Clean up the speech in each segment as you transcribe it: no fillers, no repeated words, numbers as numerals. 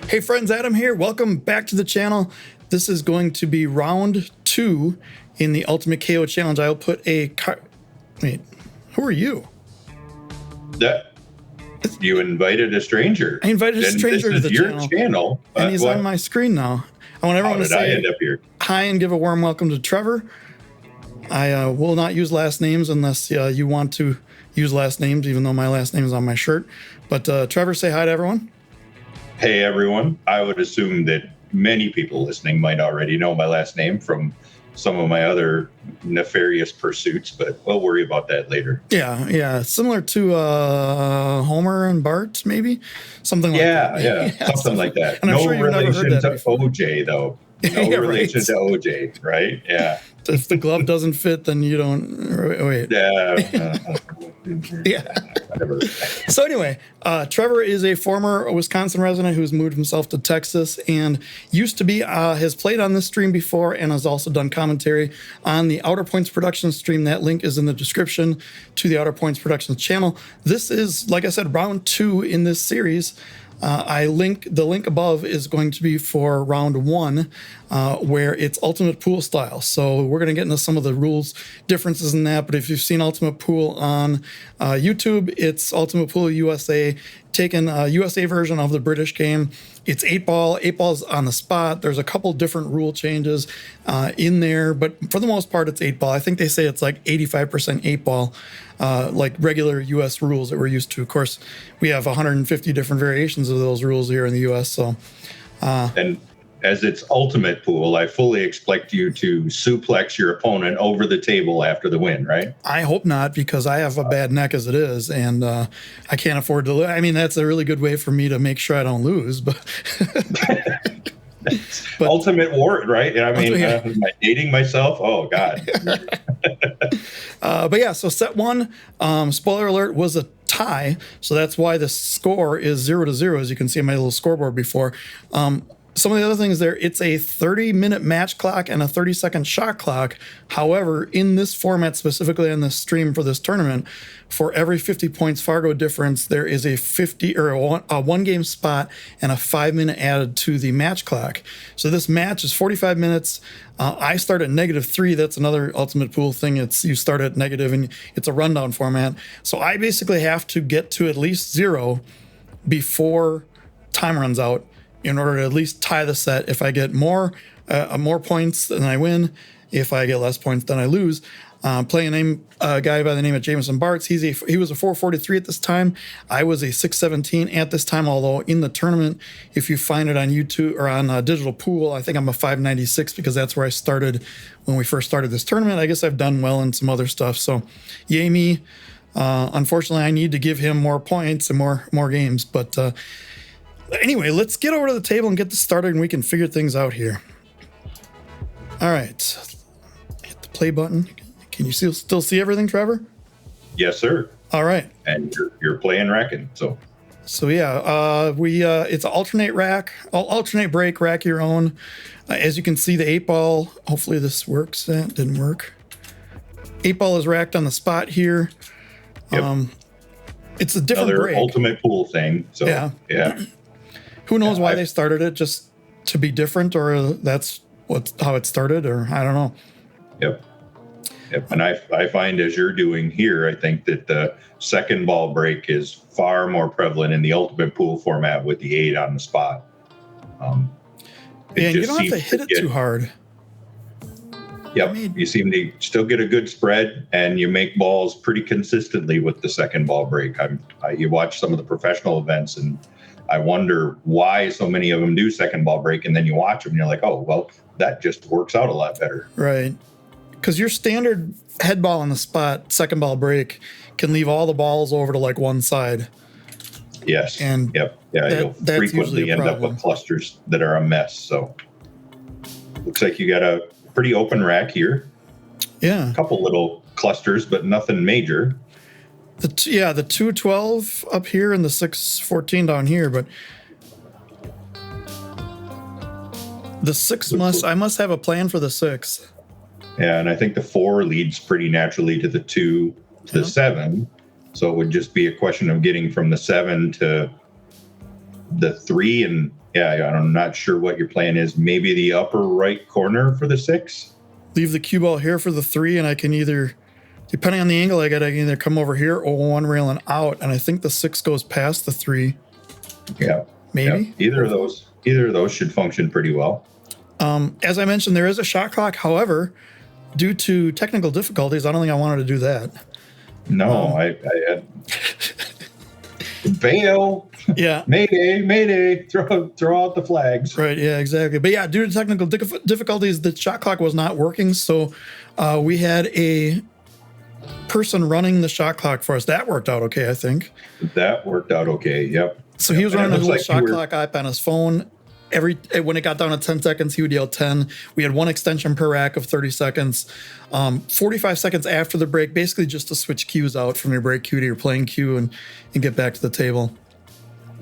Hey friends, Adam here. Welcome back to the channel. This is going to be round 2 in the Ultimate KO Challenge. I'll put a Wait, who are you? That you invited a stranger. I invited a stranger to the channel. And he's on my screen now. I want everyone to say end up here? Hi and give a warm welcome to Trevor. I will not use last names unless you want to use last names, even though my last name is on my shirt. But Trevor, say hi to everyone. Hey, everyone. I would assume that many people listening might already know my last name from some of my other nefarious pursuits, but we'll worry about that later. Yeah. Similar to Homer and Bart, maybe? Something like that. Yeah, something like that. And I'm no sure you've never relation heard that to before. OJ, though. No relation to OJ, right? Yeah. If the glove doesn't fit, then you don't... Wait. Yeah. Whatever. So anyway, Trevor is a former Wisconsin resident who's moved himself to Texas and used to be, has played on this stream before and has also done commentary on the Outer Points Productions stream. That link is in the description to the Outer Points Productions channel. This is, like I said, round 2 in this series. The link above is going to be for round 1, where it's Ultimate Pool style. So we're going to get into some of the rules differences in that. But if you've seen Ultimate Pool on YouTube, it's Ultimate Pool USA, taken a USA version of the British game. It's 8-ball. 8-ball's on the spot. There's a couple different rule changes in there, but for the most part, it's 8-ball. I think they say it's like 85% 8-ball, like regular U.S. rules that we're used to. Of course, we have 150 different variations of those rules here in the U.S. So, and as it's Ultimate Pool, I fully expect you to suplex your opponent over the table after the win, right? I hope not, because I have a bad neck as it is, and I can't afford to lose. I mean, that's a really good way for me to make sure I don't lose, but... But Ultimate Ward, right? I mean, am I dating myself? Oh, God. But yeah, so set 1, spoiler alert, was a tie, so that's why the score is 0-0, as you can see on my little scoreboard before. Some of the other things there, it's a 30-minute match clock and a 30-second shot clock. However, in this format, specifically on this stream for this tournament, for every 50 points Fargo difference, there is a 50 or a one-game spot and a 5-minute added to the match clock. So this match is 45 minutes. I start at -3. That's another Ultimate Pool thing. It's you start at negative, and it's a rundown format. So I basically have to get to at least 0 before time runs out, in order to at least tie the set. If I get more points, then I win. If I get less points, then I lose. Playing a guy by the name of Jameson Bartz. He was a 443 at this time. I was a 617 at this time, although in the tournament, if you find it on YouTube or on Digital Pool, I think I'm a 596 because that's where I started when we first started this tournament. I guess I've done well in some other stuff. So yay me. Unfortunately, I need to give him more points and more games, but anyway, let's get over to the table and get this started, and we can figure things out here. All right. Hit the play button. Can you still see everything, Trevor? Yes, sir. All right. And you're playing racking, so. So yeah, it's an alternate break, rack your own. As you can see, the 8-ball, hopefully this works. That didn't work. 8-ball is racked on the spot here. Yep. It's a different break. Ultimate Pool thing. So yeah. Who knows why they started it, just to be different, or that's how it started, or I don't know. Yep. And I find, as you're doing here, I think that the second ball break is far more prevalent in the Ultimate Pool format with the 8 on the spot. You don't have to hit it too hard. Yep, you seem to still get a good spread, and you make balls pretty consistently with the second ball break. You watch some of the professional events, and I wonder why so many of them do second ball break, and then you watch them and you're like, oh, well, that just works out a lot better. Right. Because your standard head ball on the spot, second ball break, can leave all the balls over to like one side. Yes. And you'll frequently end up with clusters that are a mess. So looks like you got a pretty open rack here. Yeah. A couple little clusters, but nothing major. The 212 up here and the 614 down here, but the 6 I must have a plan for the 6. Yeah, and I think the 4 leads pretty naturally to the 2 to the 7. So it would just be a question of getting from the 7 to the 3 and Yeah, I'm not sure what your plan is. Maybe the upper right corner for the 6. Leave the cue ball here for the 3, and I can either, depending on the angle I get, I can either come over here or one railing out, and I think the 6 goes past the 3. Yeah. Maybe? Yeah. Either of those should function pretty well. As I mentioned, there is a shot clock. However, due to technical difficulties, I don't think I wanted to do that. No, I bail. Yeah. Mayday, throw out the flags. Right, yeah, exactly. But yeah, due to technical difficulties, the shot clock was not working. So we had a person running the shot clock for us. That worked out okay, I think. That worked out okay, yep. So he was running a little shot clock app on his phone. When it got down to 10 seconds, he would yell 10. We had one extension per rack of 30 seconds. 45 seconds after the break, basically just to switch cues out from your break cue to your playing cue and get back to the table.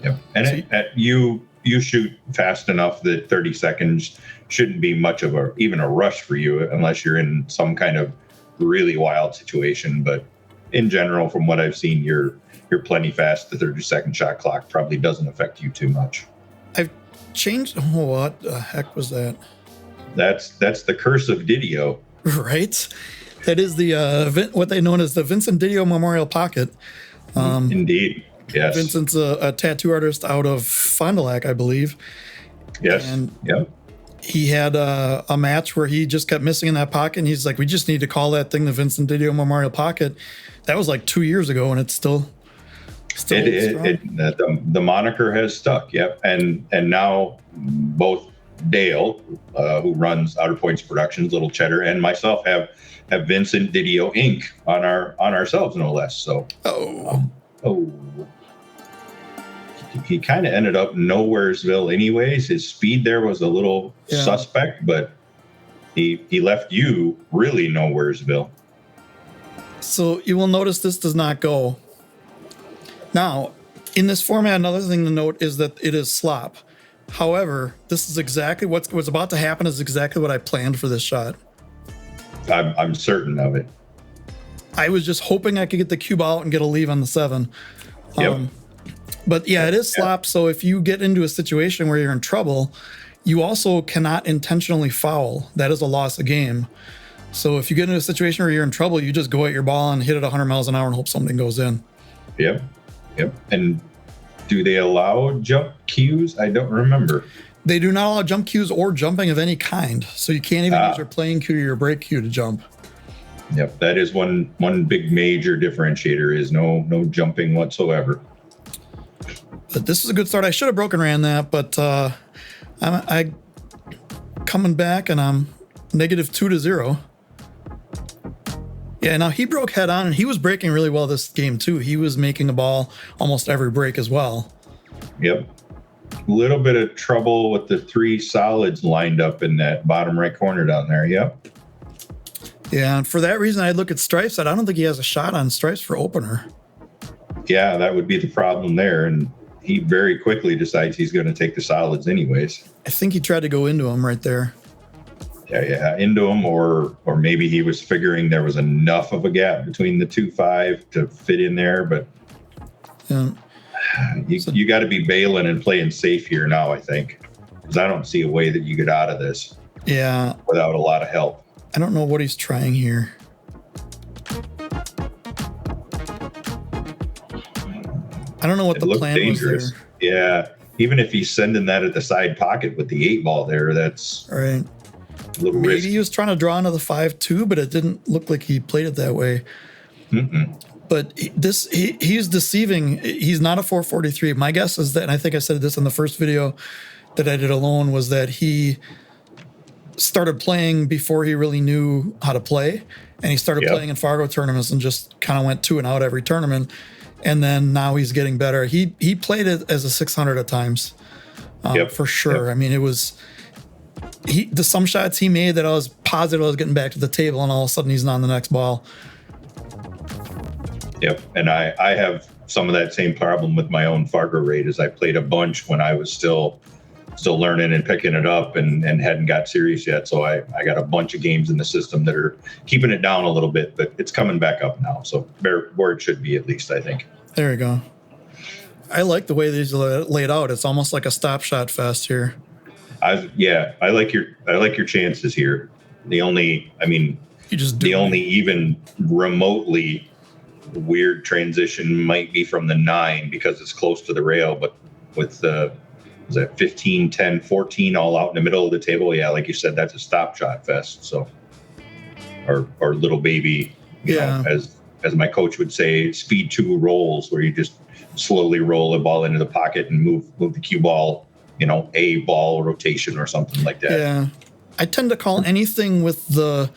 Yep. And so you shoot fast enough that 30 seconds shouldn't be much of even a rush for you unless you're in some kind of really wild situation. But in general, from what I've seen, you're plenty fast. The 30-second shot clock probably doesn't affect you too much. I've changed. Oh, what the heck was that? That's the curse of Didio. Right. That is the what they know as the Vincent Didio Memorial Pocket. Indeed. Yes. Vincent's a tattoo artist out of Fond du Lac, I believe. Yes. And yep. He had a match where he just kept missing in that pocket, and he's like, "We just need to call that thing the Vincent Didio Memorial Pocket." That was like 2 years ago, and it's still the moniker has stuck. Yep. And now both Dale, who runs Outer Points Productions, Little Cheddar, and myself have Vincent Didio Inc. on ourselves, no less. So he kind of ended up Nowheresville anyways. His speed there was a little suspect, but he left you really Nowheresville. So you will notice this does not go. Now, in this format, another thing to note is that it is slop. However, this is exactly what's about to happen is exactly what I planned for this shot. I'm certain of it. I was just hoping I could get the cube out and get a leave on the 7. Yep. But yeah, it is slop. So if you get into a situation where you're in trouble, you also cannot intentionally foul. That is a loss of game. So if you get into a situation where you're in trouble, you just go at your ball and hit it 100 miles an hour and hope something goes in. Yep. And do they allow jump cues? I don't remember. They do not allow jump cues or jumping of any kind. So you can't even use your playing cue or your break cue to jump. Yep. That is one big major differentiator is no jumping whatsoever. But this is a good start. I should have broken ran that, but I'm coming back and I'm -2-0. Yeah, now he broke head on and he was breaking really well this game too. He was making the ball almost every break as well. Yep. A little bit of trouble with the 3 solids lined up in that bottom right corner down there. Yep. Yeah, and for that reason, I'd look at Stripes. I don't think he has a shot on Stripes for opener. Yeah, that would be the problem there. And he very quickly decides he's going to take the solids anyways. I think he tried to go into him right there. Yeah, into him, or maybe he was figuring there was enough of a gap between the 2-5 to fit in there. But you got to be bailing and playing safe here now, I think, because I don't see a way that you get out of this. Yeah, without a lot of help. I don't know what he's trying here. I don't know what the plan dangerous. Was there. Yeah, even if he's sending that at the side pocket with the 8 ball there, that's all right. Maybe risky. He was trying to draw into the 5-2, but it didn't look like he played it that way. But he's deceiving. He's not a 443. My guess is that, and I think I said this in the first video that I did alone, was that he started playing before he really knew how to play, and he started playing in Fargo tournaments and just kind of went 2 and out every tournament. And then now he's getting better. He played it as a 600 at times, for sure. Yep. I mean, it was some shots he made that I was positive I was getting back to the table, and all of a sudden he's on the next ball. Yep, and I have some of that same problem with my own Fargo rate, as I played a bunch when I was still learning and picking it up and hadn't got serious yet. So I got a bunch of games in the system that are keeping it down a little bit, but it's coming back up now. So where it should be, at least, I think. There we go. I like the way these are laid out. It's almost like a Stop Shot fest here. I like your chances here. The only even remotely weird transition might be from the 9 because it's close to the rail, but with the was that 15, 10, 14 all out in the middle of the table, yeah, like you said, that's a Stop Shot fest. So or little baby, you know, as my coach would say, speed 2 rolls, where you just slowly roll a ball into the pocket and move the cue ball, you know, a ball rotation or something like that. Yeah, I tend to call anything with the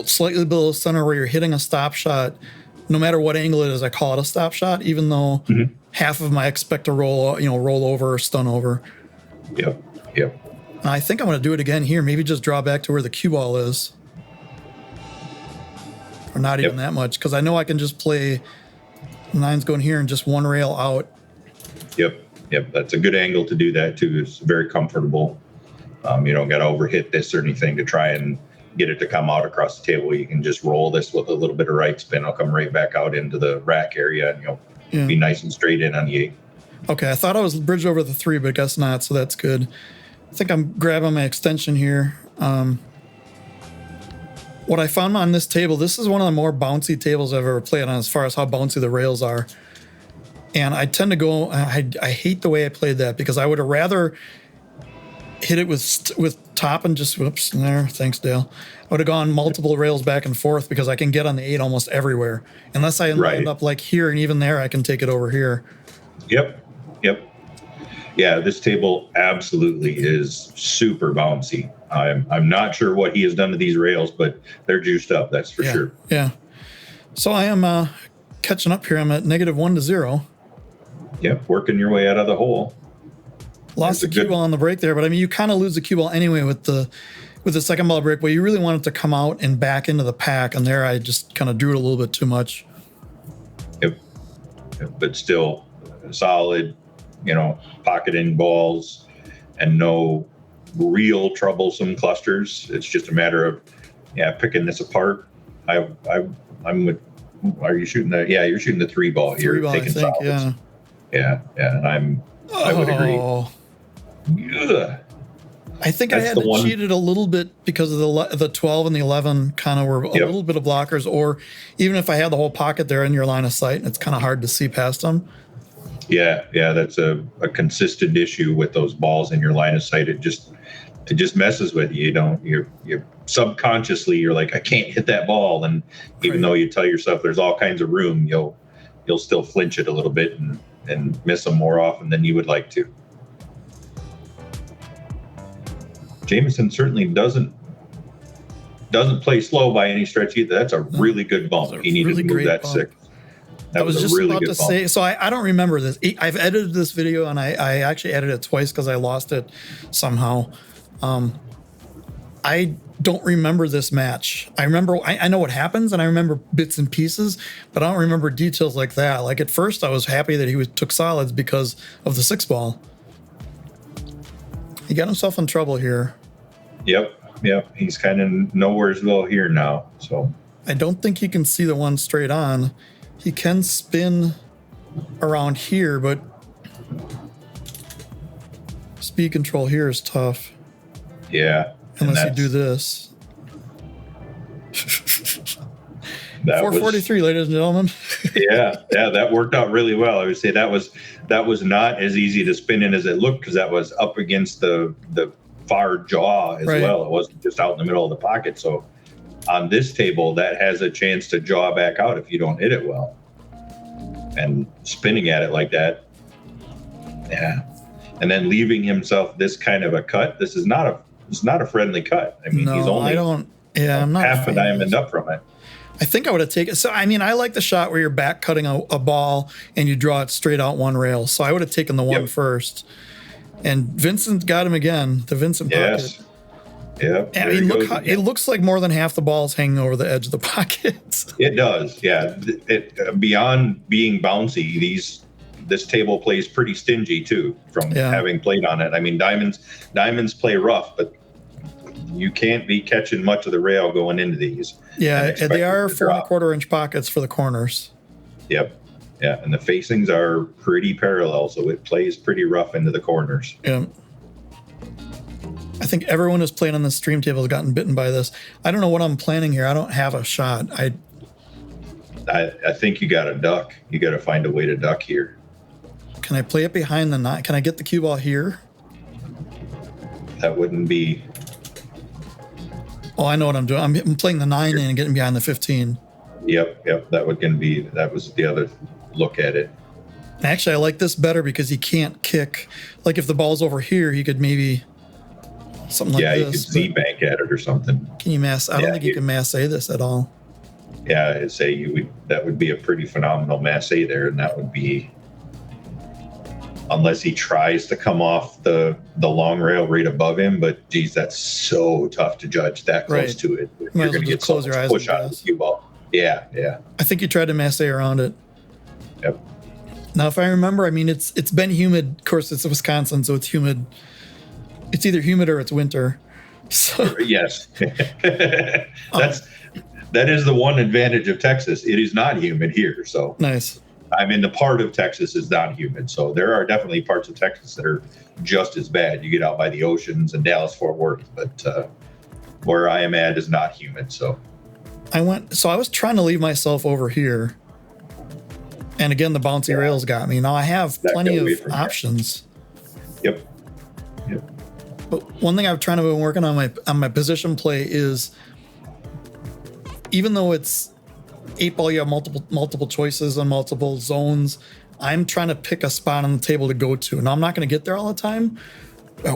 slightly below center where you're hitting a stop shot, no matter what angle it is, I call it a stop shot, even though half of them I expect to roll over or stun over. Yep. And I think I'm going to do it again here. Maybe just draw back to where the cue ball is. Or not even that much, because I know I can just play 9's going here and just one rail out. Yep. That's a good angle to do that too. It's very comfortable. You don't got to overhit this or anything to try and get it to come out across the table. You can just roll this with a little bit of right spin. I'll come right back out into the rack area and you'll be nice and straight in on the 8. Okay, I thought I was bridged over the 3, but I guess not, so that's good. I think I'm grabbing my extension here. What I found on this table, this is one of the more bouncy tables I've ever played on as far as how bouncy the rails are. And I tend to go, I hate the way I played that because I would have rather hit it with top and just, whoops, there, thanks, Dale. I would have gone multiple rails back and forth because I can get on the 8 almost everywhere. Unless I end up like here, and even there I can take it over here. Yep. Yeah, this table absolutely is super bouncy. I'm not sure what he has done to these rails, but they're juiced up, that's for sure. Yeah. So I am catching up here. I'm at -1 to 0. Yep, working your way out of the hole. Lost the cue ball on the break there, but I mean, you kind of lose the cue ball anyway with the second ball break, but you really want it to come out and back into the pack, and there I just kind of drew it a little bit too much. Yep. But still solid, pocketing balls and no real troublesome clusters. It's just a matter of picking this apart. I'm with. Are you shooting the? Yeah, you're shooting the 3 ball here. 3 ball, I think. Solids. Yeah. And I would agree. Yeah. I think I had to cheat it a little bit because of the 12 and the 11 kind of were a little bit of blockers, or even if I had the whole pocket there in your line of sight, it's kind of hard to see past them. Yeah, that's a consistent issue with those balls in your line of sight. It just messes with you. You're subconsciously you're like, I can't hit that ball, and even though you tell yourself there's all kinds of room, you'll still flinch it a little bit and miss them more often than you would like to. Jameson certainly doesn't play slow by any stretch either. That's a really good bump. He needed to move that bump. 6. I was just about to say, so I don't remember this. I've edited this video, and I actually edited it twice because I lost it somehow. I don't remember this match. I know what happens, and I remember bits and pieces, but I don't remember details like that. Like at first, I was happy that he took solids because of the 6 ball. He got himself in trouble here. Yep. He's kind of nowheresville here now. So I don't think he can see the one straight on. He can spin around here, but speed control here is tough. Yeah. Unless you do this. 443, ladies and gentlemen. yeah, that worked out really well. I would say that was not as easy to spin in as it looked, because that was up against the far jaw as well. It wasn't just out in the middle of the pocket. So on this table, that has a chance to jaw back out if you don't hit it well. And spinning at it like that, and then leaving himself this kind of a cut. This is not a friendly cut. I mean, he's only I'm not half a diamond up from it. I think I would have taken. So I mean, I like the shot where you're back cutting a ball and you draw it straight out one rail. So I would have taken the one first. And Vincent got him again. The Vincent pocket. Yeah. I mean, it looks like more than half the ball's hanging over the edge of the pocket. It does. Yeah. Beyond being bouncy, this table plays pretty stingy too, from having played on it. I mean, diamonds play rough, but you can't be catching much of the rail going into these. Yeah, they are 4 1/4 inch pockets for the corners. Yep. Yeah, and the facings are pretty parallel, so it plays pretty rough into the corners. Yeah. I think everyone who's playing on the stream table has gotten bitten by this. I don't know what I'm planning here. I don't have a shot. I think you got to duck. You got to find a way to duck here. Can I play it behind the 9? Can I get the cue ball here? That wouldn't be... Oh, I know what I'm doing. I'm playing the 9 and getting behind the 15. Yep. That was the other look at it. Actually, I like this better because he can't kick. Like if the ball's over here, he could maybe something like this. Yeah, you could Z-bank at it or something. Can you mass? I don't think you can masse this at all. Yeah, I'd say that would be a pretty phenomenal masse there, and that would be, unless he tries to come off the long rail right above him, but geez, that's so tough to judge that close to it. You're going to get so much push on the cue ball. Yeah. I think you tried to masse around it. Yep. Now, if I remember, I mean, it's been humid. Of course, it's Wisconsin, so it's humid. It's either humid or it's winter. So yes, that is the one advantage of Texas. It is not humid here. So nice. I mean, the part of Texas is not humid. So there are definitely parts of Texas that are just as bad. You get out by the oceans and Dallas-Fort Worth, but where I am at is not humid. So I was trying to leave myself over here. And again, the bouncy rails got me. Now I have plenty of options. Yep. But one thing I've trying to been working on my position play is, even though it's 8-ball, you have multiple choices and multiple zones. I'm trying to pick a spot on the table to go to. Now I'm not going to get there all the time,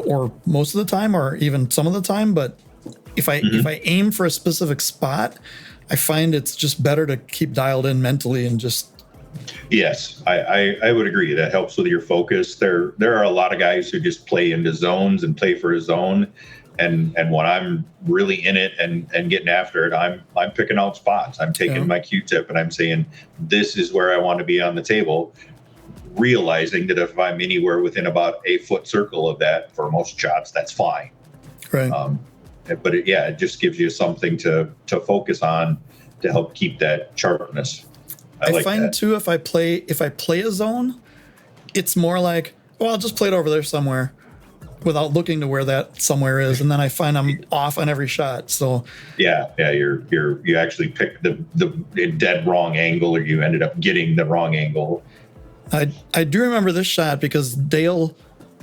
or most of the time, or even some of the time. But if I aim for a specific spot, I find it's just better to keep dialed in mentally and just. Yes, I would agree. That helps with your focus. There are a lot of guys who just play into zones and play for a zone. And when I'm really in it and getting after it, I'm picking out spots. I'm taking my Q-tip and I'm saying, this is where I want to be on the table, realizing that if I'm anywhere within about a foot circle of that for most shots, that's fine. Right. But it just gives you something to focus on to help keep that sharpness. I find that too, if I play a zone, it's more like, I'll just play it over there somewhere without looking to where that somewhere is, and then I find I'm off on every shot. So you actually picked the dead wrong angle, or you ended up getting the wrong angle. I do remember this shot because Dale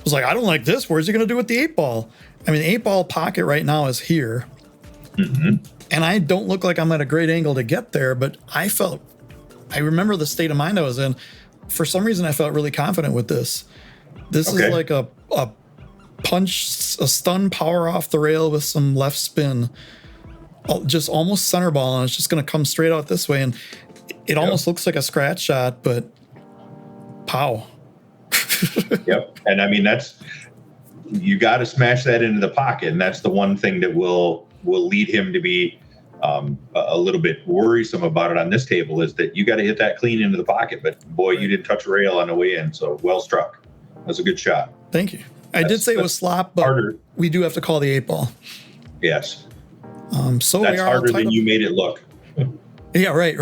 was like, I don't like this. Where's he going to do with the 8-ball? I mean, the 8-ball pocket right now is here, and I don't look like I'm at a great angle to get there, but I remember the state of mind I was in. For some reason, I felt really confident with this. This is like a stun power off the rail with some left spin, just almost center ball, and it's just going to come straight out this way. And it almost looks like a scratch shot, but pow. Yep. And I mean, you got to smash that into the pocket. And that's the one thing that will lead him to be a little bit worrisome about it on this table, is that you got to hit that clean into the pocket. But boy, you didn't touch a rail on the way in. So well struck. That's a good shot. Thank you. I did say it was slop, but we do have to call the 8-ball. Yes. So that's harder than you made it look. Yeah, right.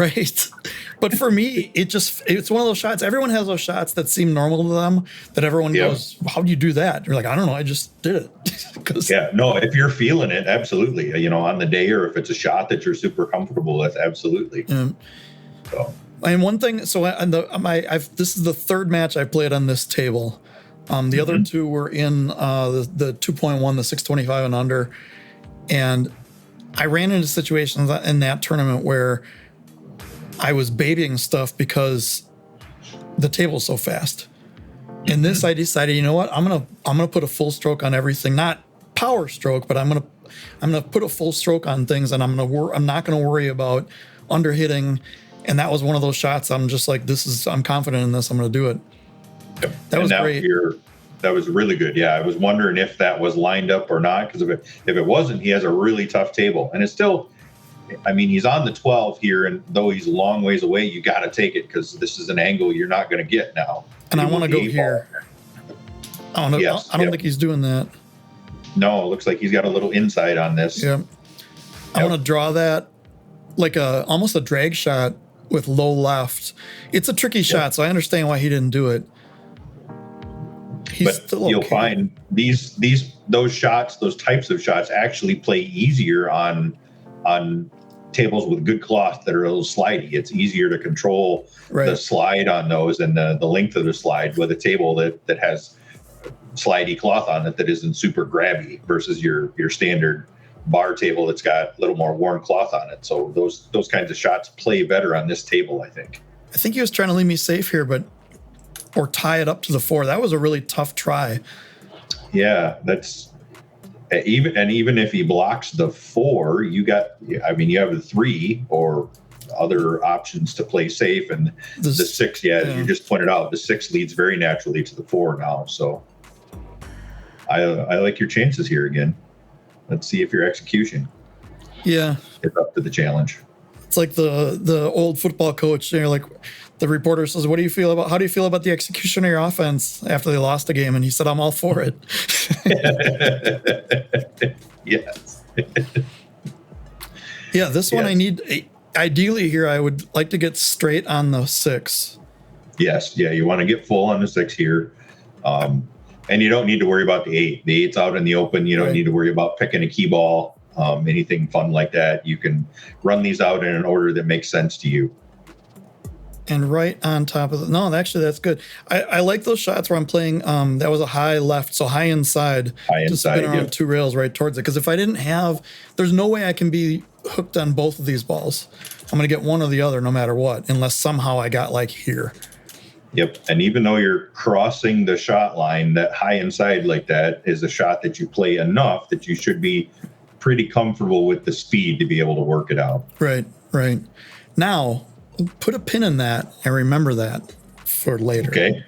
But for me, it's one of those shots. Everyone has those shots that seem normal to them, that everyone goes, how do you do that? You're like, I don't know. I just did it. If you're feeling it, absolutely. On the day, or if it's a shot that you're super comfortable with, absolutely. So. And one thing, this is the third match I played on this table. The other two were in the 2.1, the 625 and under. And I ran into situations in that tournament where I was babying stuff because the table's so fast. In this, I decided, you know what? I'm gonna put a full stroke on everything, not power stroke, but I'm gonna put a full stroke on things, and I'm not gonna worry about under hitting. And that was one of those shots. I'm just like, I'm confident in this. I'm gonna do it. That was great. That was really good. Yeah, I was wondering if that was lined up or not, because if it wasn't, he has a really tough table, and it's still. I mean, he's on the 12 here, and though he's a long ways away, you got to take it because this is an angle you're not going to get now. And I want to go here. I don't think he's doing that. No, it looks like he's got a little inside on this. Yeah. I want to draw that like almost a drag shot with low left. It's a tricky shot, so I understand why he didn't do it. But you'll find those shots, those types of shots, actually play easier on tables with good cloth that are a little slidey. It's easier to control the slide on those and the length of the slide with a table that has slidey cloth on it that isn't super grabby versus your standard bar table that's got a little more worn cloth on it. So those kinds of shots play better on this table, I think. I think he was trying to leave me safe here, or tie it up to the 4. That was a really tough try. Yeah, that's even if he blocks the 4, you have the 3 or other options to play safe, and the 6. As you just pointed out, the 6 leads very naturally to the 4 now. So I like your chances here again. Let's see if your execution is up to the challenge. It's like the old football coach. Like the reporter says, how do you feel about the execution of your offense after they lost the game? And he said, I'm all for it. Yes. Yeah, this one I need. Ideally here, I would like to get straight on the 6. Yes. Yeah, you want to get full on the 6 here. And you don't need to worry about the 8. The 8's out in the open. You don't need to worry about picking a key ball, anything fun like that. You can run these out in an order that makes sense to you. And right on top of actually, that's good. I like those shots where I'm playing. That was a high left, so high inside. To spin around 2 rails right towards it. Because if I didn't have, there's no way I can be hooked on both of these balls. I'm going to get one or the other no matter what, unless somehow I got like here. Yep. And even though you're crossing the shot line, that high inside like that is a shot that you play enough that you should be pretty comfortable with the speed to be able to work it out. Right. Now, put a pin in that and remember that for later. Okay.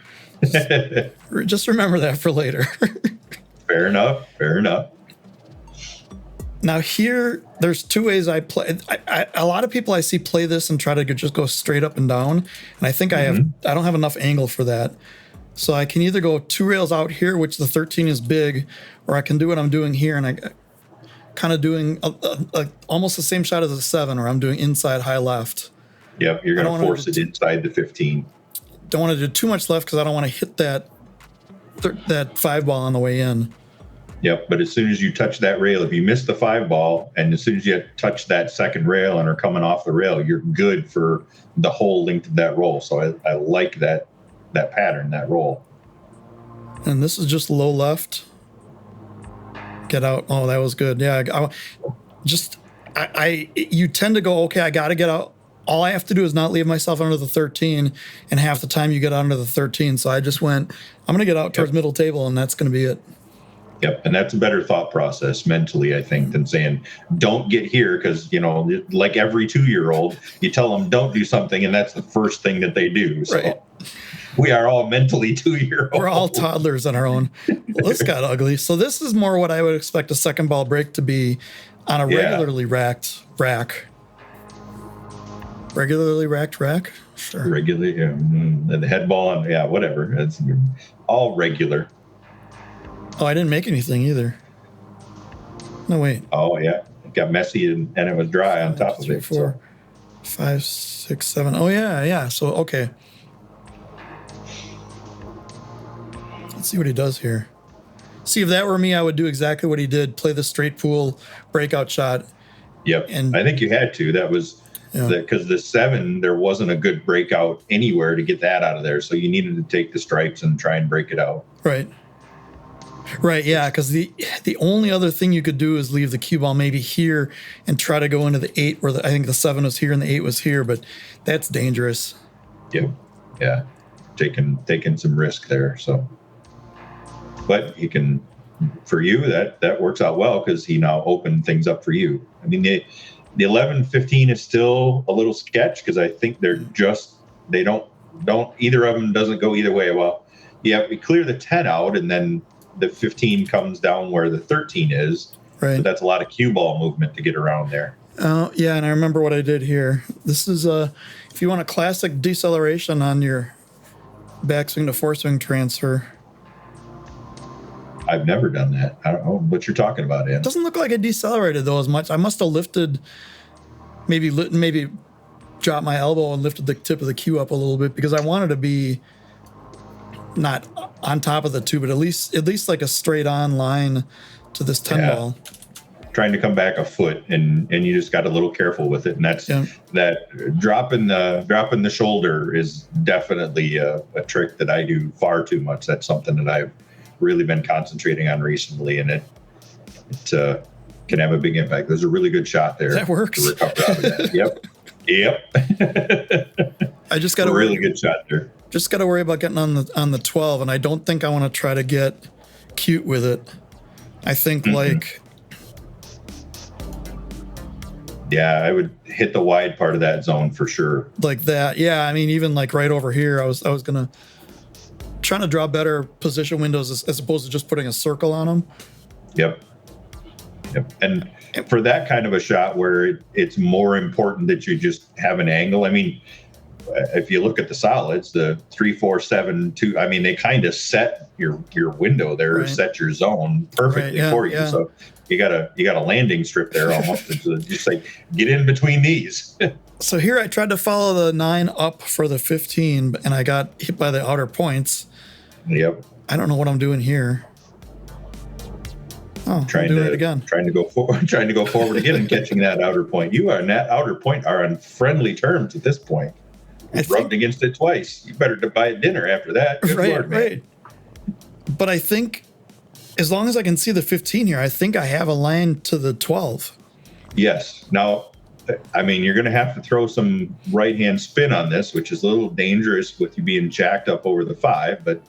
Just remember that for later. Fair enough. Now here, there's 2 ways I play. A lot of people I see play this and try to just go straight up and down. And I think I don't have enough angle for that. So I can either go 2 rails out here, which the 13 is big, or I can do what I'm doing here. And I kind of doing almost the same shot as a 7, where I'm doing inside high left. Yep, you're going to force it inside the 15. Don't want to do too much left because I don't want to hit that 5 ball on the way in. Yep, but as soon as you touch that rail, if you miss the 5 ball, and as soon as you touch that second rail and are coming off the rail, you're good for the whole length of that roll. So I like that pattern, that roll. And this is just low left. Get out. Oh, that was good. Yeah, you tend to go, okay, I got to get out. All I have to do is not leave myself under the 13, and half the time you get under the 13. So I just went, I'm going to get out towards middle table, and that's going to be it. Yep, and that's a better thought process mentally, I think, than saying, don't get here, because, like every 2-year-old, you tell them don't do something, and that's the first thing that they do. So we are all mentally 2-year-olds. We're all toddlers on our own. Well, this got ugly. So this is more what I would expect a second ball break to be on a regularly racked rack. Regularly racked rack? Sure. Regularly, the head ball, and whatever. It's all regular. Oh, I didn't make anything either. No, wait. Oh, yeah. It got messy and it was dry on top of it. 4, 5, 6, 7. Oh, yeah. So, okay. Let's see what he does here. See, if that were me, I would do exactly what he did. Play the straight pool breakout shot. Yep. And I think you had to. That was because the 7, there wasn't a good breakout anywhere to get that out of there. So you needed to take the stripes and try and break it out. Right, yeah, because the only other thing you could do is leave the cue ball maybe here and try to go into the 8, where I think the 7 was here and the 8 was here, but that's dangerous. Yep. Yeah. Taking some risk there. So, but you can, for you, that works out well, because he now opened things up for you. I mean, the 11-15 is still a little sketch, because I think they don't either of them doesn't go either way. Well, we clear the 10 out, and then the 15 comes down where the 13 is. Right. But that's a lot of cue ball movement to get around there. Yeah, and I remember what I did here. This is if you want a classic deceleration on your backswing to foreswing transfer. I've never done that. I don't know what you're talking about, Ed. It doesn't look like it decelerated though as much. I must have lifted maybe dropped my elbow and lifted the tip of the cue up a little bit because I wanted to be not on top of the two, but at least like a straight on line to this 10 ball. Trying to come back a foot, and you just got a little careful with it, and that's that dropping the shoulder is definitely a trick that I do far too much. That's something that I've really been concentrating on recently, and it can have a big impact. There's a really good shot there. That works. To recover out of that. Yep. I just got a really good shot there. Just got to worry about getting on the 12, and I don't think I want to try to get cute with it. I think like. Yeah, I would hit the wide part of that zone for sure. Like that. Yeah, I mean, even like right over here, I was gonna trying to draw better position windows as opposed to just putting a circle on them. Yep. And for that kind of a shot where it's more important that you just have an angle. I mean, if you look at the solids, the 3, 4, 7, 2, I mean, they kind of set your window there, set your zone perfectly for you. So you got a landing strip there almost. Just like get in between these. So here I tried to follow the 9 up for the 15, and I got hit by the outer points. Yep. I don't know what I'm doing here. Oh, trying to go forward again and catching that outer point. You and that outer point are on friendly terms at this point. You've rubbed against it twice. You better buy dinner after that. Good Lord, right. But I think as long as I can see the 15 here, I think I have a line to the 12. Yes. Now, I mean, you're going to have to throw some right-hand spin on this, which is a little dangerous with you being jacked up over the 5, but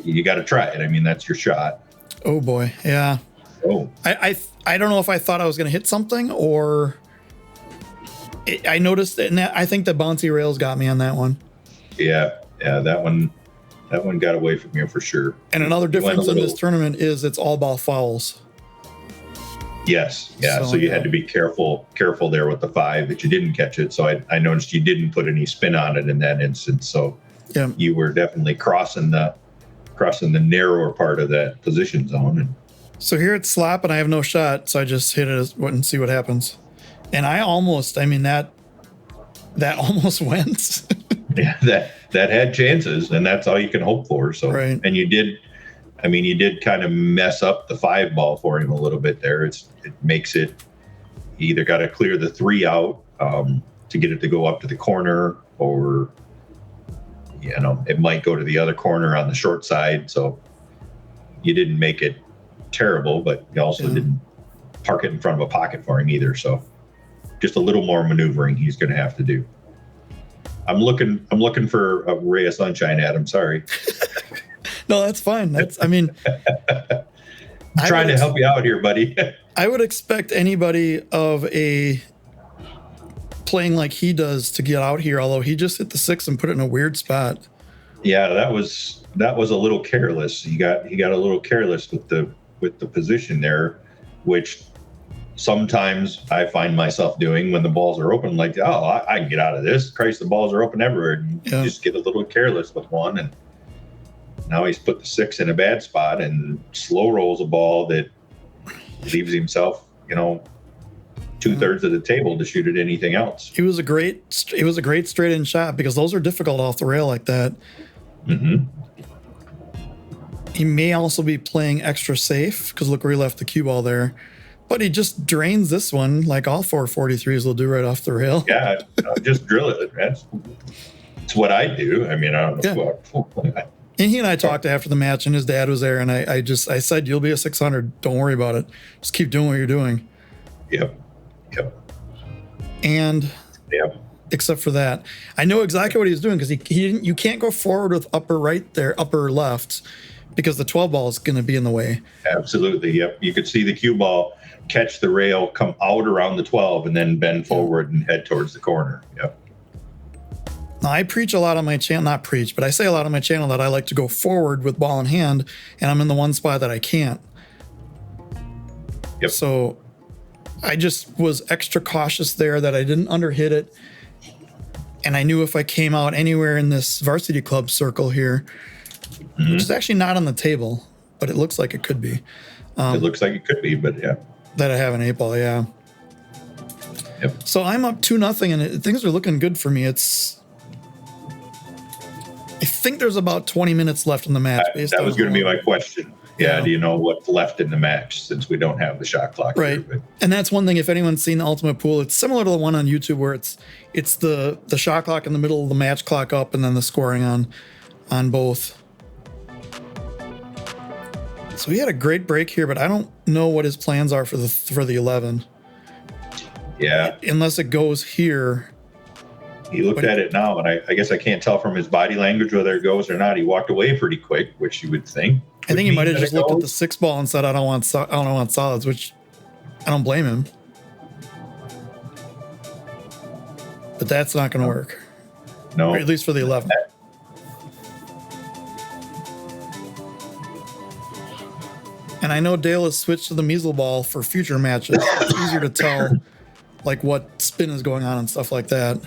you got to try it. I mean, that's your shot. Oh, boy. Yeah. Oh. I don't know if I thought I was going to hit something or... I noticed it, and I think the bouncy rails got me on that one. Yeah, that one got away from you for sure. And another difference in this tournament is it's all ball fouls. Yes, so you had to be careful there with the 5 that you didn't catch it. So I noticed you didn't put any spin on it in that instance. So you were definitely crossing the narrower part of that position zone. So here it's slap, and I have no shot, so I just hit it and see what happens. And that almost went. Yeah, that had chances, and that's all you can hope for. So, and you did kind of mess up the 5 ball for him a little bit there. It makes it, you either got to clear the 3 out to get it to go up to the corner, or, it might go to the other corner on the short side. So you didn't make it terrible, but you also didn't park it in front of a pocket for him either. So just a little more maneuvering he's going to have to do. I'm looking for a ray of sunshine, Adam. Sorry. No, that's fine. I'm trying to help you out here, buddy. I would expect anybody of a playing like he does to get out here, although he just hit the 6 and put it in a weird spot. Yeah, that was a little careless. He got a little careless with the position there, which sometimes I find myself doing when the balls are open, like, I can get out of this. Christ, the balls are open everywhere. And you just get a little careless with one. And now he's put the 6 in a bad spot and slow rolls a ball that leaves himself, 2/3 of the table to shoot at anything else. It was a great straight in shot because those are difficult off the rail like that. Mm-hmm. He may also be playing extra safe because look where he left the cue ball there. But he just drains this one like all 443s will do right off the rail. Yeah, just drill it. That's what I do. I mean, I don't know. And he and I talked after the match, and his dad was there, and I said, you'll be a 600. Don't worry about it. Just keep doing what you're doing. Yep. And except for that, I know exactly what he was doing because he didn't. You can't go forward with upper right there, upper left, because the 12 ball is going to be in the way. Absolutely. Yep. You could see the cue ball catch the rail, come out around the 12, and then bend forward and head towards the corner. Yep. Now, I preach a lot on my channel, not preach, but I say a lot on my channel that I like to go forward with ball in hand, and I'm in the one spot that I can't. Yep. So I just was extra cautious there that I didn't underhit it. And I knew if I came out anywhere in this varsity club circle here, which is actually not on the table, but it looks like it could be. It looks like it could be, but yeah. That I have an 8 ball, yeah. Yep. So I'm up 2-0, and things are looking good for me. I think there's about 20 minutes left in the match. That was going to be my question. Yeah. Do you know what's left in the match since we don't have the shot clock? Right. Here, and that's one thing. If anyone's seen the Ultimate Pool, it's similar to the one on YouTube where it's the shot clock in the middle of the match clock up, and then the scoring on both. So he had a great break here, but I don't know what his plans are for the 11. Yeah. Unless it goes here. He looked at it now, and I guess I can't tell from his body language whether it goes or not. He walked away pretty quick, which you would think. I think he might have just looked at the 6 ball and said, I don't want solids, which I don't blame him. But that's not going to work. No. Or at least for the 11. And I know Dale has switched to the measle ball for future matches. It's easier to tell like what spin is going on and stuff like that.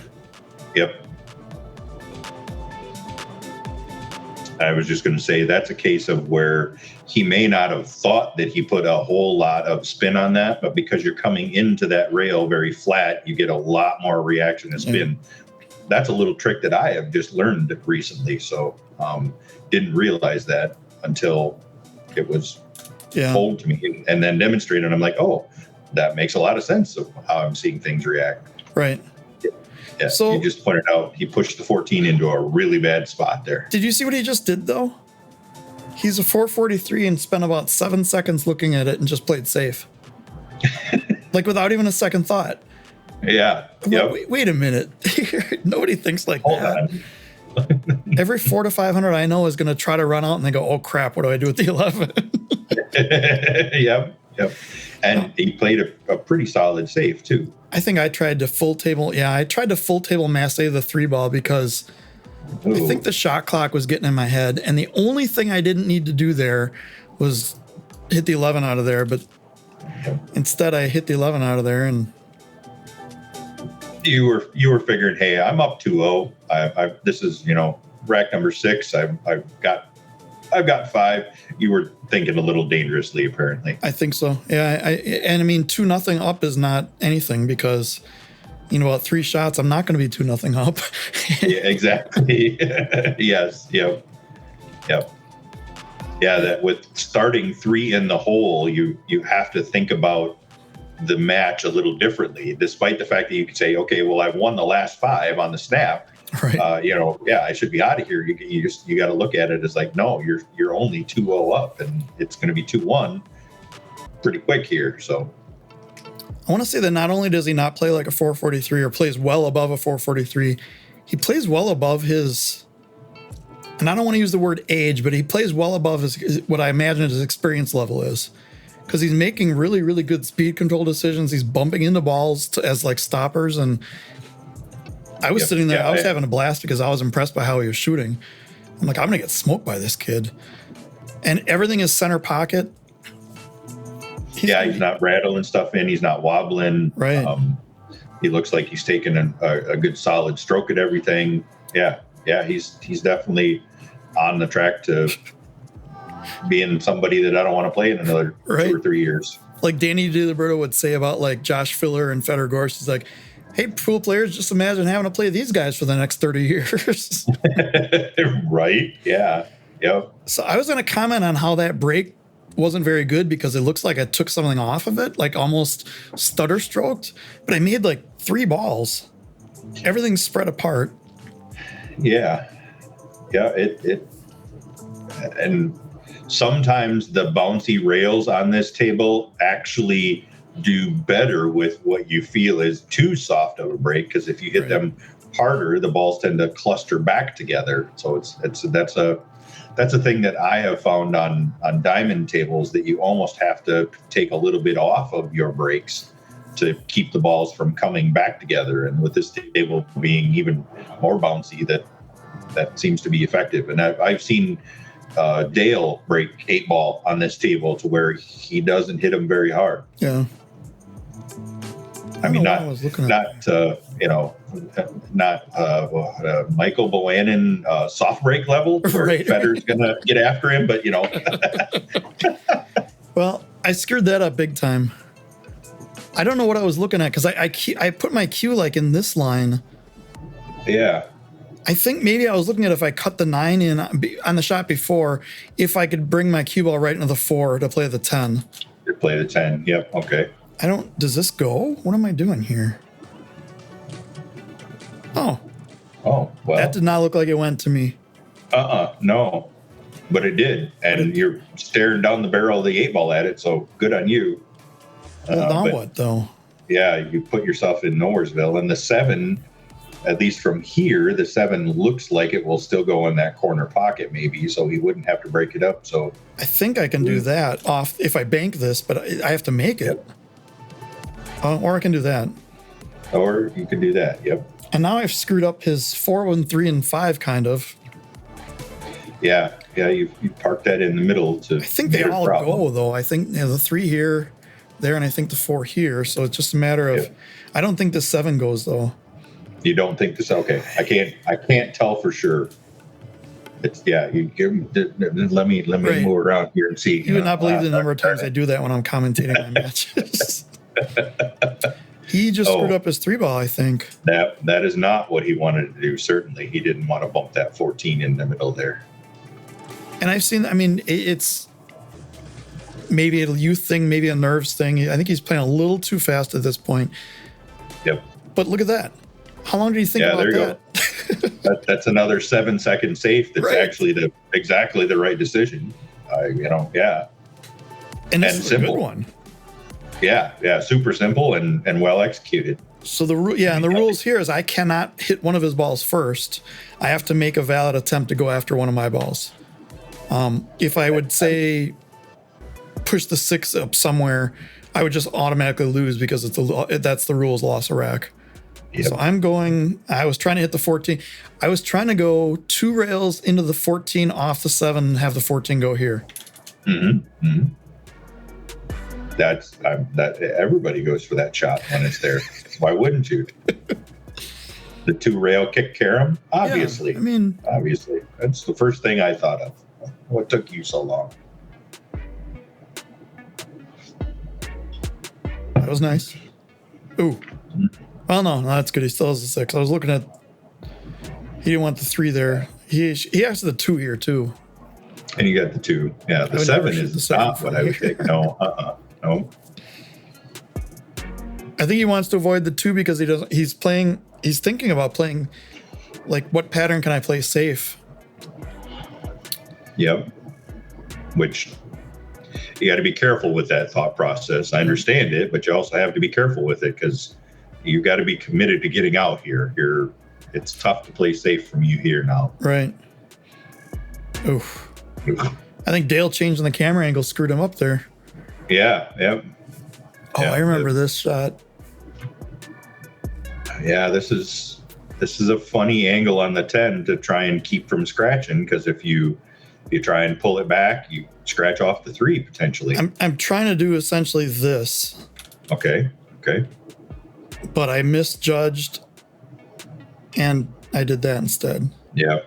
Yep. I was just going to say that's a case of where he may not have thought that he put a whole lot of spin on that, but because you're coming into that rail very flat, you get a lot more reaction and spin. Yeah. That's a little trick that I have just learned recently. So didn't realize that until it was told to me and then demonstrated. And I'm like, oh, that makes a lot of sense of how I'm seeing things react. Right. Yeah, so you just pointed out he pushed the 14 into a really bad spot there. Did you see what he just did, though? He's a 443 and spent about 7 seconds looking at it and just played safe. Like without even a second thought. Yeah. Yep. Wait a minute. Nobody thinks like that. Every 4 to 500 I know is going to try to run out and they go, oh, crap, what do I do with the 11? Yep. And he played a pretty solid safe, too. I think I tried to full table. Yeah, I tried to full table masse the 3 ball because I think the shot clock was getting in my head. And the only thing I didn't need to do there was hit the 11 out of there. But instead, I hit the 11 out of there. And you were figuring, hey, I'm up 2-0. This is, rack number 6. I've got 5. You were thinking a little dangerously, apparently. I think so. Yeah. I mean, 2-0 up is not anything because, about 3 shots, I'm not going to be 2-0 up. Yeah, exactly. Yes. Yep. Yeah. That with starting 3 in the hole, you have to think about the match a little differently, despite the fact that you could say, okay, well, I've won the last 5 on the snap. Right. I should be out of here. You got to look at it as like, no, you're only 2-0 up, and it's going to be 2-1 pretty quick here. So I want to say that not only does he not play like a 443 or plays well above a 443, he plays well above his, and I don't want to use the word age, but he plays well above his what I imagine his experience level is, because he's making really, really good speed control decisions. He's bumping into balls as like stoppers, and I was sitting there, I was having a blast because I was impressed by how he was shooting. I'm like, I'm going to get smoked by this kid. And everything is center pocket. He's not rattling stuff in. He's not wobbling. Right. He looks like he's taking a good solid stroke at everything. Yeah. He's definitely on the track to being somebody that I don't want to play in another 2 or 3 years. Like Danny DiLiberto would say about like Josh Filler and Federer Gorsh. He's like, hey, pool players, just imagine having to play these guys for the next 30 years. Right. Yeah. Yep. So I was going to comment on how that break wasn't very good because it looks like I took something off of it, like almost stutter stroked, but I made like 3 balls. Everything's spread apart. Yeah. It and sometimes the bouncy rails on this table actually do better with what you feel is too soft of a break, because if you hit them harder, the balls tend to cluster back together. So that's a thing that I have found on diamond tables, that you almost have to take a little bit off of your breaks to keep the balls from coming back together. And with this table being even more bouncy, that seems to be effective. And I've seen Dale break 8 ball on this table to where he doesn't hit them very hard. Yeah. I mean, not Michael Bohannon soft break level where Federer's going to get after him, but Well, I screwed that up big time. I don't know what I was looking at because I put my cue like in this line. Yeah. I think maybe I was looking at if I cut the 9 in on the shot before, if I could bring my cue ball right into the 4 to play the 10. To play the 10. Yep. Okay. Does this go? What am I doing here? Oh, well. That did not look like it went to me. No. But it did. And you're staring down the barrel of the 8-ball at it, so good on you. Well, now what, though? Yeah, you put yourself in Nowheresville. And the 7, at least from here, the 7 looks like it will still go in that corner pocket maybe, so he wouldn't have to break it up. So I think I can do that off if I bank this, but I have to make it. Or I can do that. Or you can do that, yep. And now I've screwed up his 4, 1, 3, and 5, kind of. Yeah, you park that in the middle to. I think they all go though. I think the 3 here, there, and I think the 4 here. So it's just a matter of. Yep. I don't think the 7 goes though. You don't think this? Okay, I can't tell for sure. It's You let me right. Move around here and see. You would not believe the number of times I do that when I'm commentating my matches. He just screwed up his 3-ball, I think. That is not what he wanted to do. Certainly, he didn't want to bump that 14 in the middle there. And I've seen, it's maybe a youth thing, maybe a nerves thing. I think he's playing a little too fast at this point. Yep. But look at that. How long do you think about there you that? Go. That's another 7-second safe that's actually exactly the right decision. Yeah. And this is simple. A good one. Yeah, super simple and well executed. So the rules here is I cannot hit one of his balls first. I have to make a valid attempt to go after one of my balls. If I would say push the 6 up somewhere, I would just automatically lose because that's the rules, loss of rack. Yep. So I was trying to hit the 14. I was trying to go 2 rails into the 14 off the 7 and have the 14 go here. Mm-hmm. Mm-hmm. That everybody goes for that shot when it's there. Why wouldn't you? The 2 rail kick carom? Obviously. Yeah, obviously. That's the first thing I thought of. What took you so long? That was nice. Ooh. Well, no, that's good. He still has the 6. I was looking at. He didn't want the 3 there. He has the 2 here too. And you got the 2. Yeah, the 7 is not what I would take. No. No. I think he wants to avoid the 2 because he's thinking about playing, like, what pattern can I play safe? Yep. Which you got to be careful with that thought process. I understand it, but you also have to be careful with it because you got to be committed to getting out here. It's tough to play safe from you here now. Right. Oof. I think Dale changing the camera angle screwed him up there. Yeah. Yep. Oh, yeah, I remember this shot. Yeah, this is a funny angle on the 10 to try and keep from scratching because if you try and pull it back, you scratch off the 3 potentially. I'm trying to do essentially this. Okay. But I misjudged, and I did that instead. Yeah.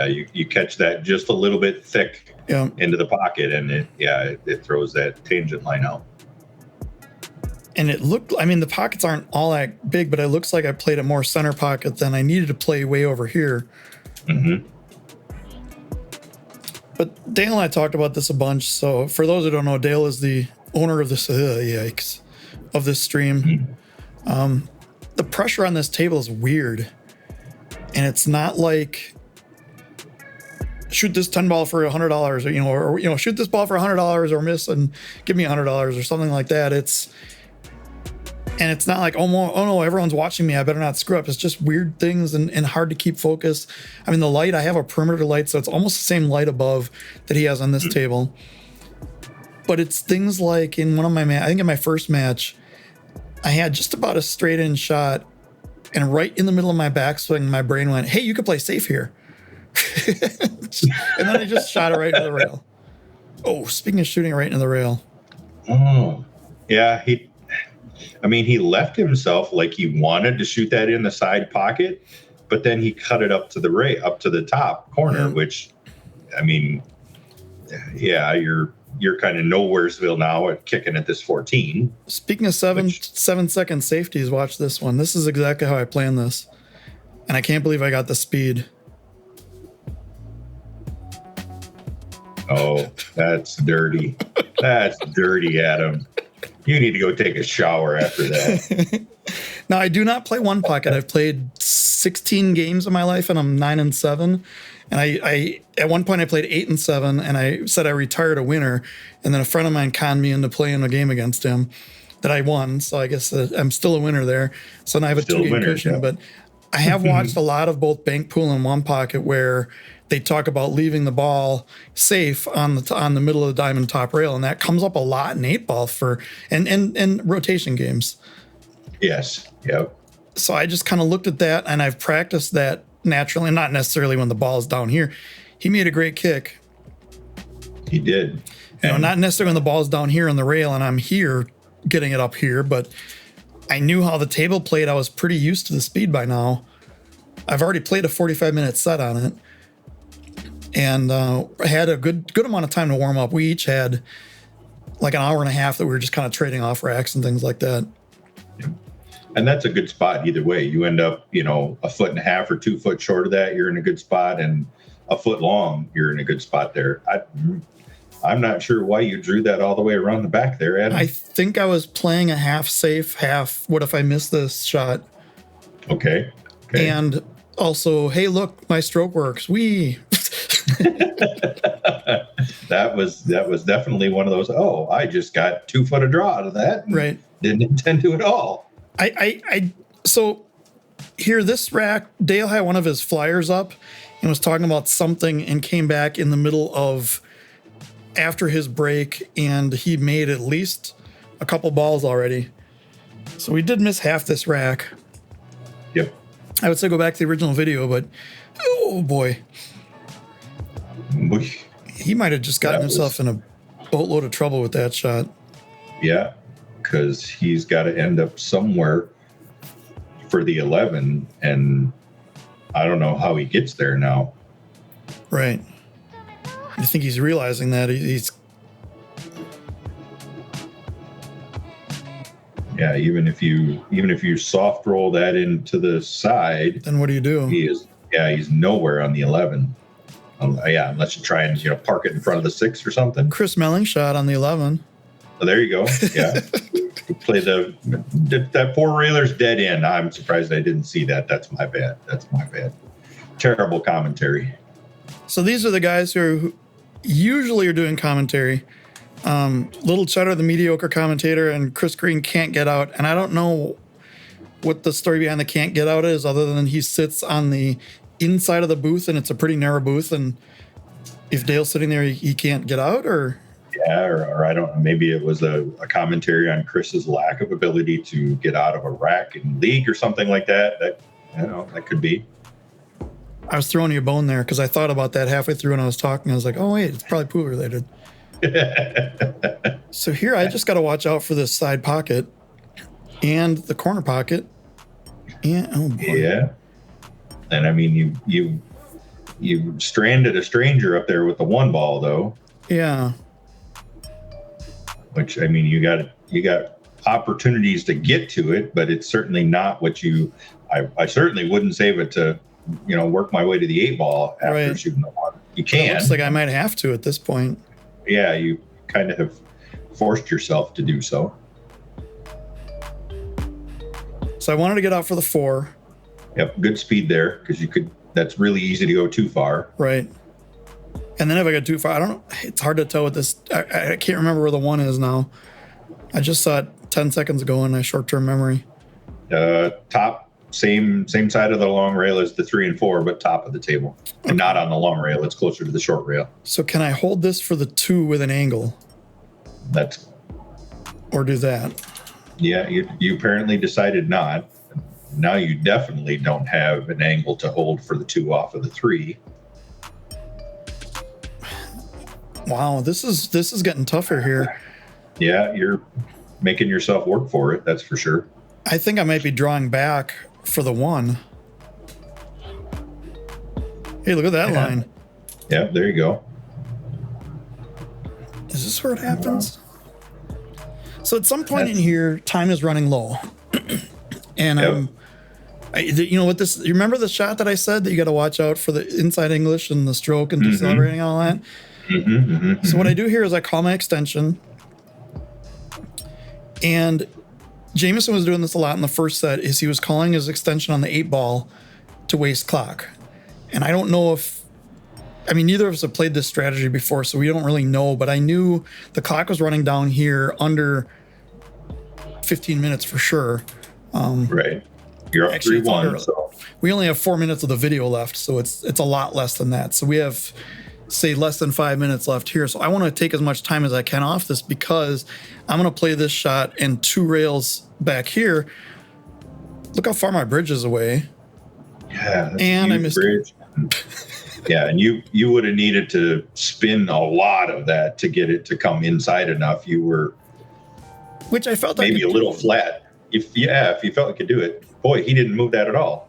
You catch that just a little bit thick into the pocket, and it throws that tangent line out. And it looked, the pockets aren't all that big, but it looks like I played a more center pocket than I needed to play way over here. Mm-hmm. But Dale and I talked about this a bunch. So for those who don't know, Dale is the owner of this, of this stream. Mm-hmm. The pressure on this table is weird. And it's not like shoot this 10 ball for $100 or shoot this ball for $100 or miss and give me $100 or something like that. It's not like, oh no, everyone's watching me, I better not screw up. It's just weird things and hard to keep focus. The light, I have a perimeter light, so it's almost the same light above that he has on this table. But it's things like in one of my I think in my first match, I had just about a straight in shot, and right in the middle of my backswing, my brain went, hey, you could play safe here. And then I just shot it right into the rail. Oh, speaking of shooting right into the rail. Oh, yeah. He left himself like he wanted to shoot that in the side pocket, but then he cut it up to the top corner, which, you're kind of nowheresville now at kicking at this 14. Speaking of 7-second safeties, watch this one. This is exactly how I planned this. And I can't believe I got the speed. Oh, that's dirty. That's dirty, Adam. You need to go take a shower after that. Now, I do not play one pocket. I've played 16 games in my life, and I'm 9-7. And I at one point I played 8-7, and I said I retired a winner. And then a friend of mine conned me into playing a game against him that I won. So I guess I'm still a winner there. So now I have a 2-game cushion. Yeah. But I have watched a lot of both bank pool and one pocket where they talk about leaving the ball safe on the middle of the diamond top rail, and that comes up a lot in 8-ball and rotation games. Yes. Yep. So I just kind of looked at that, and I've practiced that naturally, not necessarily when the ball is down here. He made a great kick. He did. Not necessarily when the ball is down here on the rail and I'm here getting it up here, but I knew how the table played. I was pretty used to the speed by now. I've already played a 45-minute set on it, and I had a good amount of time to warm up. We each had like an hour and a half that we were just kind of trading off racks and things like that. And that's a good spot either way. You end up, a foot and a half or 2 foot short of that, you're in a good spot, and a foot long, you're in a good spot there. I'm not sure why you drew that all the way around the back there, Adam. I think I was playing a half safe, half what if I miss this shot. Okay. And also, hey, look, my stroke works. That was definitely one of those, I just got 2 foot of draw out of that. Right. Didn't intend to at all. So here, this rack, Dale had one of his flyers up and was talking about something and came back in the middle of after his break, and he made at least a couple balls already. So we did miss half this rack. Yep. I would say go back to the original video, but oh boy. He might have just gotten himself in a boatload of trouble with that shot. Yeah, because he's got to end up somewhere for the 11, and I don't know how he gets there now. Right. I think he's realizing that he's. Yeah, even if you soft roll that into the side, then what do you do? He's nowhere on the 11. Unless you try and park it in front of the 6 or something. Chris Melling shot on the 11. Oh, there you go. Yeah, play that 4-railer's dead end. I'm surprised I didn't see that. That's my bad. Terrible commentary. So these are the guys who usually are doing commentary. Little Cheddar, the mediocre commentator, and Chris Green can't get out. And I don't know what the story behind the can't get out is, other than he sits on the inside of the booth, and it's a pretty narrow booth. And if Dale's sitting there, he can't get out, or. Yeah, or I don't know. Maybe it was a commentary on Chris's lack of ability to get out of a rack in league or something like that. That could be. I was throwing you a bone there because I thought about that halfway through when I was talking. I was like, oh, wait, it's probably pool related. So here, I just got to watch out for this side pocket and the corner pocket. And, oh, boy. Yeah. And I mean, you stranded a stranger up there with the 1 ball, though. Yeah. Which, I mean, you got opportunities to get to it, but it's certainly not what I certainly wouldn't save it to, work my way to the 8 ball after shooting the 1. You can. It looks like I might have to at this point. Yeah, you kind of have forced yourself to do so. So I wanted to get out for the 4. Yep, good speed there, because that's really easy to go too far. Right. And then if I go too far, I don't know. It's hard to tell what this. I can't remember where the 1 is now. I just saw it 10 seconds ago in my short-term memory. Top, same side of the long rail as the 3 and 4, but top of the table. And not on the long rail. It's closer to the short rail. So can I hold this for the 2 with an angle? Or do that? Yeah, you apparently decided not. Now you definitely don't have an angle to hold for the 2 off of the 3. Wow, this is getting tougher here. Yeah, you're making yourself work for it, that's for sure. I think I might be drawing back for the 1. Hey, look at that line. Yeah, there you go. Is this where it happens? So at some point in here, time is running low. And you know what this, you remember the shot that I said that you got to watch out for the inside English and the stroke and decelerating and all that? So what I do here is I call my extension. And Jameson was doing this a lot in the first set, is he was calling his extension on the 8-ball to waste clock. And I don't know if, I mean, neither of us have played this strategy before, so we don't really know, but I knew the clock was running down here under 15 minutes for sure. Right. You're up 3-1. So. We only have 4 minutes of the video left, so it's a lot less than that. So we have, say, less than 5 minutes left here. So I want to take as much time as I can off this because I'm going to play this shot and 2 rails back here. Look how far my bridge is away. Yeah. And I missed bridge. Yeah, and you would have needed to spin a lot of that to get it to come inside enough. You were, which I felt maybe a little flat. If you felt like you could do it, boy, he didn't move that at all.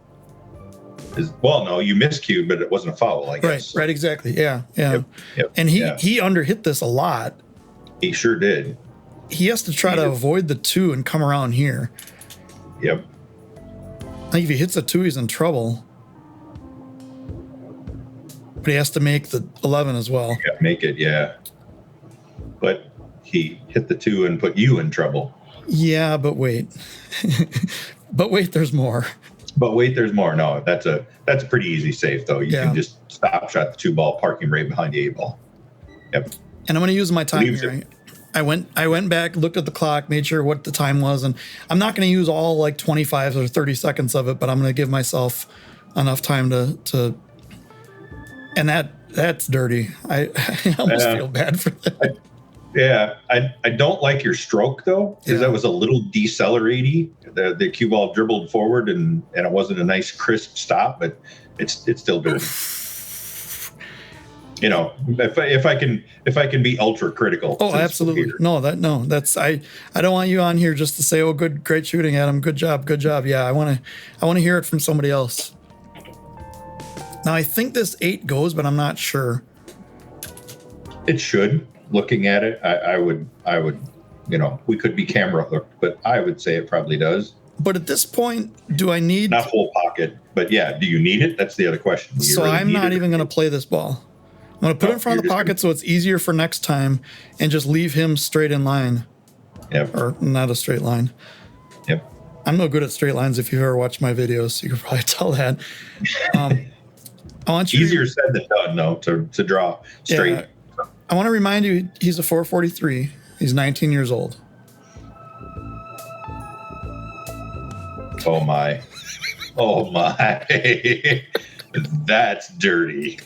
Well, no, you miscued, but it wasn't a foul, I guess. Right, exactly. Yeah. Yep. And he underhit this a lot. He sure did. He has to try to avoid the 2 and come around here. Yep. I think if he hits the 2, he's in trouble. But he has to make the 11 as well. Yeah, make it, yeah. But he hit the 2 and put you in trouble. Yeah, but wait. There's more. But wait, there's more. No, that's a pretty easy save, though. You can just stop shot the 2-ball, parking right behind the 8-ball. Yep. And I'm going to use my time here. I went back, looked at the clock, made sure what the time was, and I'm not going to use all like 25 or 30 seconds of it, but I'm going to give myself enough time to and that's dirty. I almost feel bad for that. I don't like your stroke though, because that was a little decelerating. The cue ball dribbled forward and it wasn't a nice crisp stop, but it's still dirty. You know, if I can be ultra critical. Oh, absolutely. That's I don't want you on here just to say, oh, great shooting, Adam. Good job. Yeah, I want to hear it from somebody else. Now I think this 8 goes, but I'm not sure. It should. Looking at it, I would, you know, we could be camera hooked, but I would say it probably does. But at this point, do I need not whole pocket? But yeah, do you need it? That's the other question. So really I'm not even going to play this ball. I'm going to put it in front of the pocket so it's easier for next time, and just leave him straight in line. Yep. Or not a straight line. Yep. I'm no good at straight lines. If you've ever watched my videos, so you can probably tell that. I want you easier said than done, though, to draw straight. Yeah, I want to remind you, he's a 443. He's 19 years old. Oh my. That's dirty.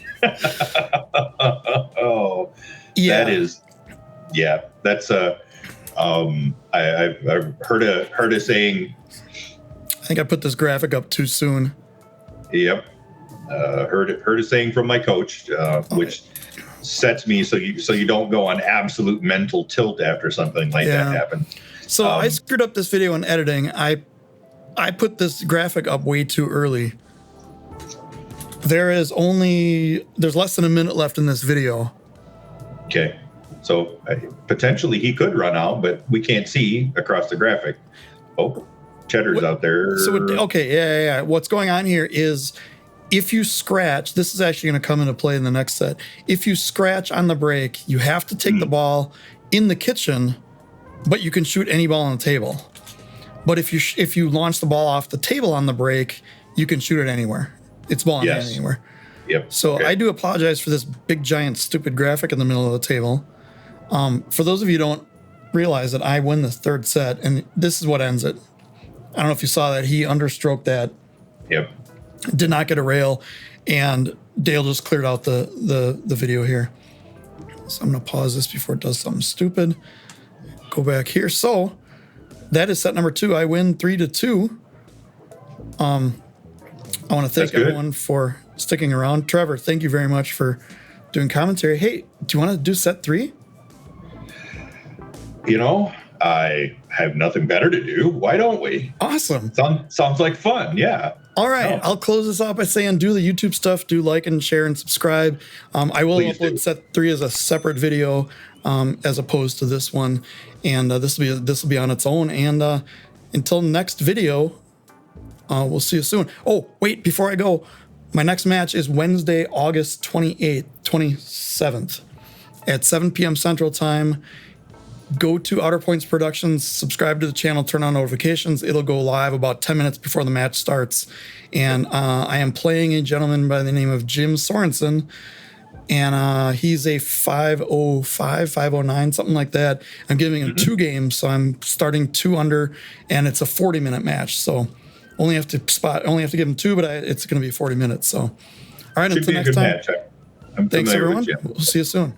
Oh, yeah. That is, yeah. That's I've heard a saying. I think I put this graphic up too soon. Yep. Heard a saying from my coach, which sets me so you don't go on absolute mental tilt after something like that happens. So I screwed up this video in editing. I put this graphic up way too early. There's less than a minute left in this video. Okay. So potentially he could run out, but we can't see across the graphic. Oh, Cheddar's out there. So, yeah. What's going on here is if you scratch, this is actually going to come into play in the next set. If you scratch on the break, you have to take the ball in the kitchen, but you can shoot any ball on the table. But if you launch the ball off the table on the break, you can shoot it anywhere. It's ball in hand anywhere. Yep. So I do apologize for this big, giant, stupid graphic in the middle of the table. For those of you who don't realize that I win the third set, and this is what ends it. I don't know if you saw that. He understroked that. Yep. Did not get a rail, and Dale just cleared out the video here. So I'm going to pause this before it does something stupid. Go back here. So that is set number 2. I win 3-2. I want to thank everyone for sticking around. Trevor, thank you very much for doing commentary. Hey, do you want to do set 3? You know, I have nothing better to do. Why don't we? Awesome. Sounds like fun. Yeah. All right. I'll close this off by saying do the YouTube stuff. Do like and share and subscribe. I will upload set 3 as a separate video. as opposed to this one. And this will be on its own. And until next video, we'll see you soon. Oh, wait, before I go, my next match is Wednesday, August 27th at 7 p.m. Central Time. Go to Outer Points Productions, subscribe to the channel, turn on notifications. It'll go live about 10 minutes before the match starts. And I am playing a gentleman by the name of Jim Sorensen. And he's a 505, 509, something like that. I'm giving him 2 games, so I'm starting 2 under, and it's a 40-minute match. So only have to give him 2, but it's going to be 40 minutes. So, all right, until next time. Match. Thanks, everyone. We'll see you soon.